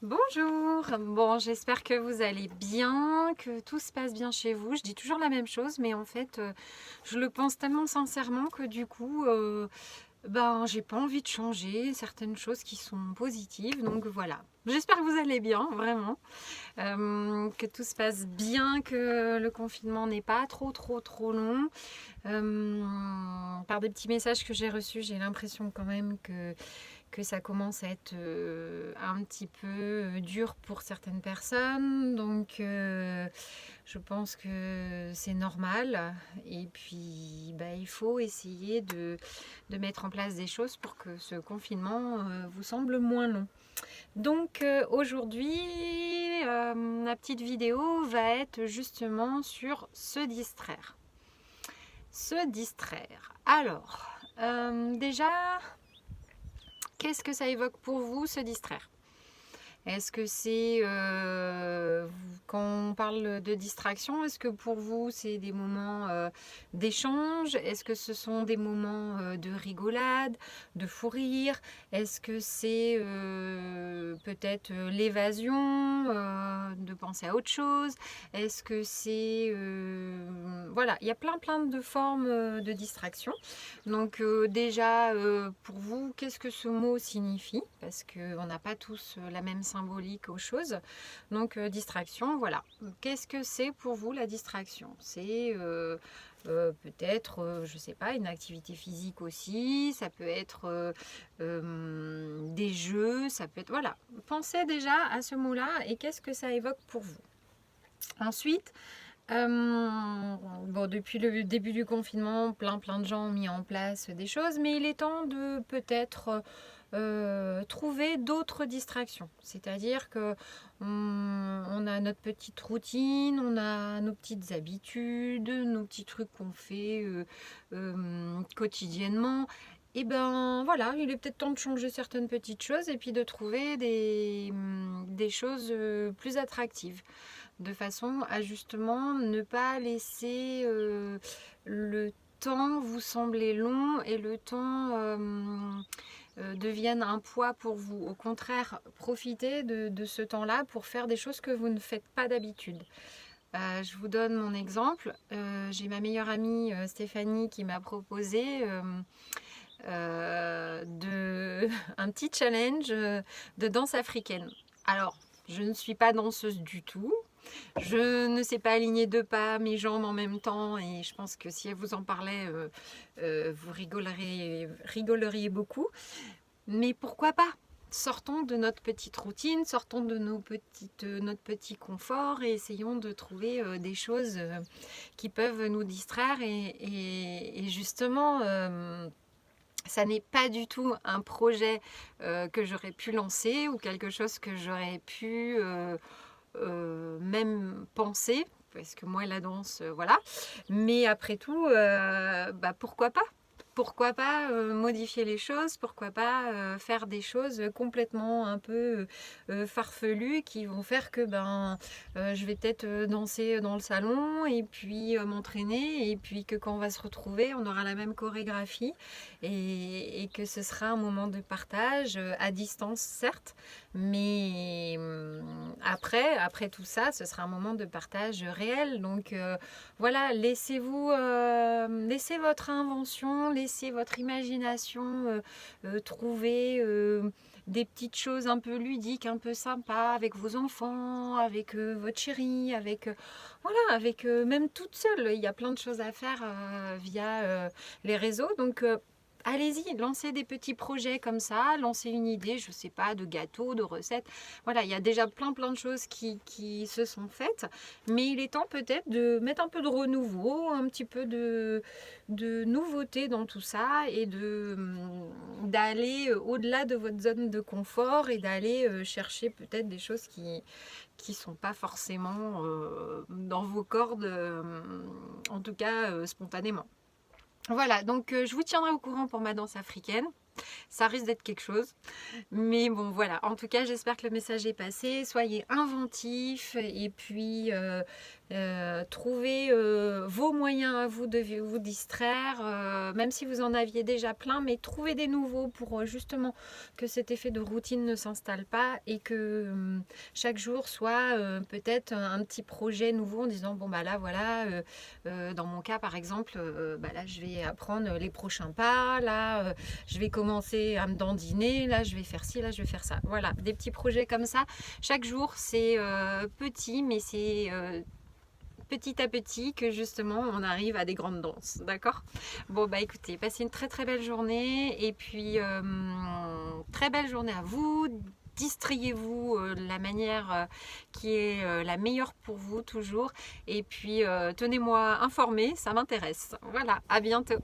Bonjour, bon j'espère que vous allez bien, que tout se passe bien chez vous. Je dis toujours la même chose, mais en fait je le pense tellement sincèrement que du coup j'ai pas envie de changer certaines choses qui sont positives. Donc voilà, j'espère que vous allez bien, vraiment, que tout se passe bien, que le confinement n'est pas trop long. Par des petits messages que j'ai reçus, j'ai l'impression quand même que ça commence à être un petit peu dur pour certaines personnes. Donc je pense que c'est normal. Et puis il faut essayer de mettre en place des choses pour que ce confinement vous semble moins long. Donc aujourd'hui, la petite vidéo va être justement sur se distraire. Se distraire. Alors, déjà, qu'est-ce que ça évoque pour vous, se distraire? Est-ce que c'est, quand on parle de distraction, est-ce que pour vous c'est des moments d'échange? Est-ce que ce sont des moments de rigolade, de fou rire? Est-ce que c'est peut-être l'évasion, de penser à autre chose? Est-ce que c'est... voilà, il y a plein de formes de distraction. Donc déjà, pour vous, qu'est-ce que ce mot signifie? Parce qu'on n'a pas tous la même symbolique aux choses. Donc distraction, voilà. Qu'est-ce que c'est pour vous la distraction? C'est peut-être, je ne sais pas, une activité physique aussi, ça peut être des jeux, ça peut être... Voilà, pensez déjà à ce mot-là et qu'est-ce que ça évoque pour vous. Ensuite, depuis le début du confinement, plein de gens ont mis en place des choses, mais il est temps de peut-être trouver d'autres distractions. C'est-à-dire que on a notre petite routine, on a nos petites habitudes, nos petits trucs qu'on fait quotidiennement. Et voilà, il est peut-être temps de changer certaines petites choses et puis de trouver des choses plus attractives, de façon à justement ne pas laisser le temps vous sembler long et le temps devienne un poids pour vous. Au contraire, profitez de ce temps-là pour faire des choses que vous ne faites pas d'habitude. Je vous donne mon exemple. J'ai ma meilleure amie Stéphanie qui m'a proposé un petit challenge de danse africaine. Alors, je ne suis pas danseuse du tout. Je ne sais pas aligner deux pas, mes jambes en même temps, et je pense que si elle vous en parlait, vous rigoleriez beaucoup. Mais pourquoi pas? Sortons de notre petite routine, sortons de notre petit confort et essayons de trouver des choses qui peuvent nous distraire. Et justement, ça n'est pas du tout un projet que j'aurais pu lancer ou quelque chose que j'aurais pu même penser, parce que moi la danse, voilà. Mais après tout, pourquoi pas? Pourquoi pas modifier les choses? Pourquoi pas faire des choses complètement un peu farfelues qui vont faire que je vais peut-être danser dans le salon et puis m'entraîner, et puis que quand on va se retrouver, on aura la même chorégraphie et que ce sera un moment de partage à distance, certes, mais après tout ça, ce sera un moment de partage réel. Donc voilà, laissez votre invention, laissez votre imagination trouver des petites choses un peu ludiques, un peu sympas avec vos enfants, avec votre chéri, avec voilà, avec même toute seule. Il y a plein de choses à faire via les réseaux. Donc allez-y, lancez des petits projets comme ça, lancez une idée, je sais pas, de gâteau, de recettes. Voilà, il y a déjà plein de choses qui se sont faites, mais il est temps peut-être de mettre un peu de renouveau, un petit peu de nouveauté dans tout ça, et d'aller au-delà de votre zone de confort et d'aller chercher peut-être des choses qui sont pas forcément dans vos cordes, en tout cas spontanément. Voilà, donc je vous tiendrai au courant pour ma danse africaine. Ça risque d'être quelque chose. Mais bon, voilà. En tout cas, j'espère que le message est passé. Soyez inventifs et puis trouvez vos moyens à vous de vous distraire, même si vous en aviez déjà plein, mais trouvez des nouveaux pour justement que cet effet de routine ne s'installe pas et que chaque jour soit peut-être un petit projet nouveau en disant bon bah là voilà, dans mon cas par exemple, bah là je vais apprendre les prochains pas, là je vais commencer à me dandiner, là je vais faire ci, là je vais faire ça. Voilà, des petits projets comme ça. Chaque jour c'est petit, mais c'est petit à petit que justement on arrive à des grandes danses, d'accord? Bon bah écoutez, passez une très très belle journée et puis très belle journée à vous. Distrayez-vous de la manière qui est la meilleure pour vous toujours et puis tenez-moi informée, ça m'intéresse. Voilà, à bientôt.